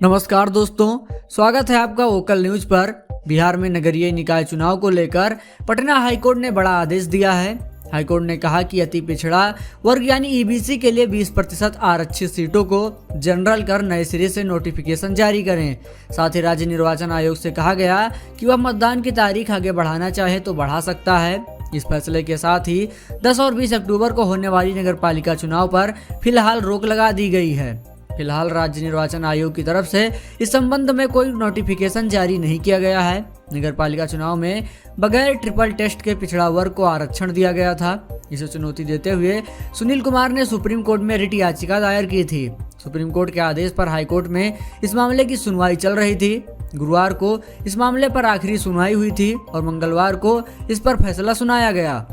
नमस्कार दोस्तों, स्वागत है आपका वोकल न्यूज पर। बिहार में नगरीय निकाय चुनाव को लेकर पटना हाईकोर्ट ने बड़ा आदेश दिया है। हाईकोर्ट ने कहा कि अति पिछड़ा वर्ग यानी ईबीसी के लिए 20% आरक्षित सीटों को जनरल कर नए सिरे से नोटिफिकेशन जारी करें। साथ ही राज्य निर्वाचन आयोग से कहा गया कि वह मतदान की तारीख आगे बढ़ाना चाहे तो बढ़ा सकता है। इस फैसले के साथ ही 10 और 20 अक्टूबर को होने वाली नगरपालिका चुनाव पर फिलहाल रोक लगा दी गई है। फिलहाल राज्य निर्वाचन आयोग की तरफ से इस संबंध में कोई नोटिफिकेशन जारी नहीं किया गया है। नगरपालिका चुनाव में बगैर ट्रिपल टेस्ट के पिछड़ा वर्ग को आरक्षण दिया गया था। इसे चुनौती देते हुए सुनील कुमार ने सुप्रीम कोर्ट में रिट याचिका दायर की थी। सुप्रीम कोर्ट के आदेश पर हाईकोर्ट में इस मामले की सुनवाई चल रही थी। गुरुवार को इस मामले पर आखिरी सुनवाई हुई थी और मंगलवार को इस पर फैसला सुनाया गया।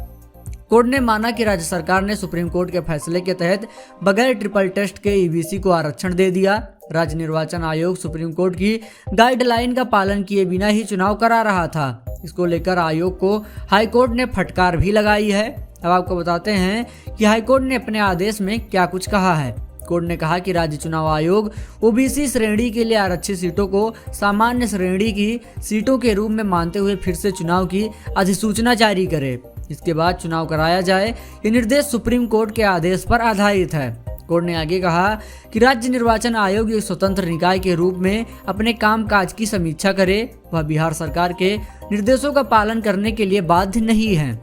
कोर्ट ने माना कि राज्य सरकार ने सुप्रीम कोर्ट के फैसले के तहत बगैर ट्रिपल टेस्ट के ईबीसी को आरक्षण दे दिया। राज्य निर्वाचन आयोग सुप्रीम कोर्ट की गाइडलाइन का पालन किए बिना ही चुनाव करा रहा था। इसको लेकर आयोग को हाईकोर्ट ने फटकार भी लगाई है। अब आपको बताते हैं कि हाईकोर्ट ने अपने आदेश में क्या कुछ कहा है। कोर्ट ने कहा कि राज्य चुनाव आयोग ओबीसी श्रेणी के लिए आरक्षित सीटों को सामान्य श्रेणी की सीटों के रूप में मानते हुए फिर से चुनाव की अधिसूचना जारी करे। इसके बाद चुनाव कराया जाए। ये निर्देश सुप्रीम कोर्ट के आदेश पर आधारित है। कोर्ट ने आगे कहा कि राज्य निर्वाचन आयोग एक स्वतंत्र निकाय के रूप में अपने कामकाज की समीक्षा करे। वह बिहार सरकार के निर्देशों का पालन करने के लिए बाध्य नहीं है।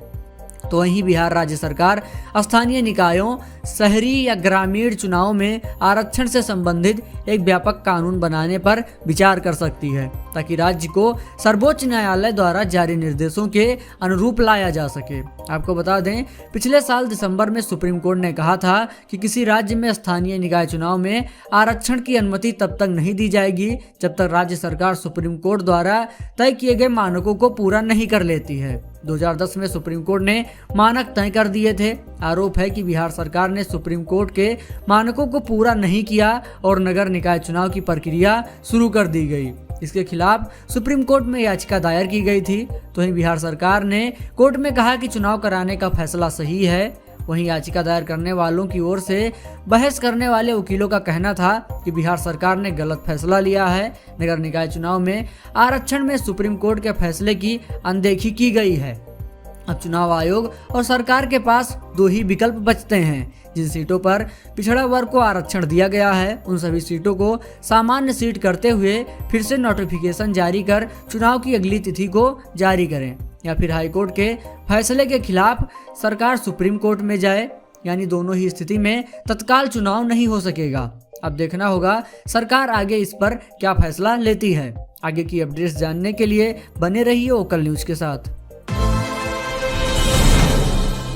तो वहीं बिहार राज्य सरकार स्थानीय निकायों, शहरी या ग्रामीण चुनाव में आरक्षण से संबंधित एक व्यापक कानून बनाने पर विचार कर सकती है, ताकि राज्य को सर्वोच्च न्यायालय द्वारा जारी निर्देशों के अनुरूप लाया जा सके। आपको बता दें, पिछले साल दिसंबर में सुप्रीम कोर्ट ने कहा था कि किसी राज्य में स्थानीय निकाय चुनाव में आरक्षण की अनुमति तब तक नहीं दी जाएगी जब तक राज्य सरकार सुप्रीम कोर्ट द्वारा तय किए गए मानकों को पूरा नहीं कर लेती है। 2010 में सुप्रीम कोर्ट ने मानक तय कर दिए थे। आरोप है कि बिहार सरकार ने सुप्रीम कोर्ट के मानकों को पूरा नहीं किया और नगर निकाय चुनाव की प्रक्रिया शुरू कर दी गई। इसके खिलाफ सुप्रीम कोर्ट में याचिका दायर की गई थी। तो वहीं बिहार सरकार ने कोर्ट में कहा कि चुनाव कराने का फैसला सही है। वहीं याचिका दायर करने वालों की ओर से बहस करने वाले वकीलों का कहना था कि बिहार सरकार ने गलत फैसला लिया है। नगर निकाय चुनाव में आरक्षण में सुप्रीम कोर्ट के फैसले की अनदेखी की गई है। अब चुनाव आयोग और सरकार के पास दो ही विकल्प बचते हैं। जिन सीटों पर पिछड़ा वर्ग को आरक्षण दिया गया है, उन सभी सीटों को सामान्य सीट करते हुए फिर से नोटिफिकेशन जारी कर चुनाव की अगली तिथि को जारी करें, या फिर हाईकोर्ट के फैसले के खिलाफ सरकार सुप्रीम कोर्ट में जाए। यानी दोनों ही स्थिति में तत्काल चुनाव नहीं हो सकेगा। अब देखना होगा सरकार आगे इस पर क्या फैसला लेती है। आगे की अपडेट्स जानने के लिए बने रहिए वोकल न्यूज के साथ।